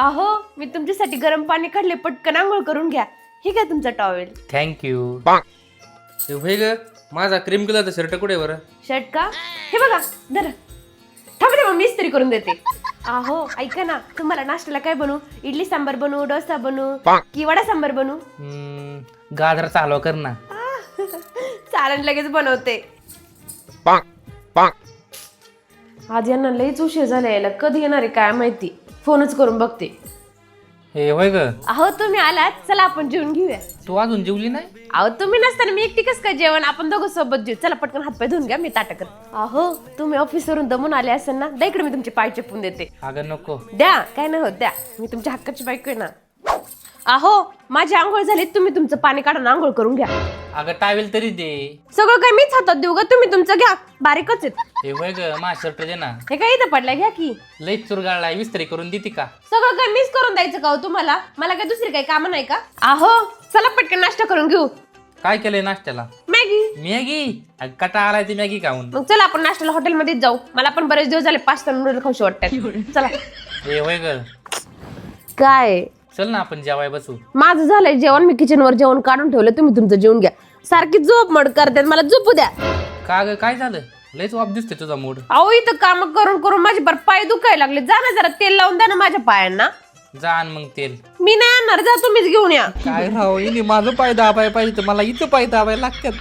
अहो मी तुमच्यासाठी गरम पाणी काढले, पटकन आंघोळ करून घ्या. हे काय तुमचा टॉवेल. थँक्यू. होय ग, माझा क्रीम कलरचा शर्ट कुठे बरं? शर्ट का? हे बघा धरा. थांब रे, मग मी इस्त्री करून देते. अहो ऐका ना, तुम्हाला नाश्त्याला काय बनवू? इडली सांबार बनवू, डोसा बनवू की वडा सांबार बनवू? गाजराचा हलवा कर ना. चालन, लगेच बनवते. आज यांना लईच उशीर झाला यायला. कधी येणार आहे काय माहिती. फोनच करून बघते. हे होय ग, अहो तुम्ही आलात, चला आपण जेवून घेऊया. तू अजून जेवली नाही? अहो तुम्ही नसताना मी एकटी कसं काय जेवण? आपण दोघं सोबत जेऊ. चला पटकन हातपाय धुवून घ्या, मी ताटं करते. अहो तुम्ही ऑफिसवरून दमून आले असेल ना, द्या इकडे, मी तुमचे पाय चेपून देते. अगं नको. द्या, काय नाही होत, द्या. मी तुमच्या हक्काची बायको आहे ना. अहो माझी आंघोळ झाली, तुम्ही तुमचं पाणी काढून आंघोळ करून घ्या. अगं टावेल तरी दे. सगळं काय मीच हातात देऊ ग, तुम्ही तुमचं घ्या. बारीकच आहेत. हे होय ग, माझा शर्ट दे ना. हे काय इथं पडलाय, घ्या की. लईच चुरगाळलाय, विस्त्री करून देते का? सगळं काय मीच करून द्यायचं का हो तुम्हाला? मला काय दुसरी काही कामं नाही का? अहो चला पटकन नाश्ता करून घेऊ. काय केलंय नाश्त्याला? मॅगी. मॅगी? कटा आलाय ती मॅगी खाऊन. मग चला आपण नाश्त्याला हॉटेलमध्येच जाऊ. मला पण बरेच दिवस झाले पास्ता नूडल खाऊशी वाटतात. चला. हे होय ग, काय चल ना आपण जेवाय बसू. माझं झालंय जेवण, मी किचनवर जेवण काढून ठेवलं, तुम्ही तुमचं जेवण घ्या. सारखी झोप मड करतात, मला झोपू द्या. का ग, काय झालं? लईच वाप दिसते तुझा मूड. अहो इथं काम करून करून माझे बरं पाय दुखायला लागले. जा ना, जरा तेल लावून द्या ना माझ्या पायांना. जा आण मग तेल. मी नाही आणणार, जा तुम्हीच घेऊन या. काय राव, माझं पाय दाबाय पाहिजे तर मला इथं पाय दाबाय लागतात.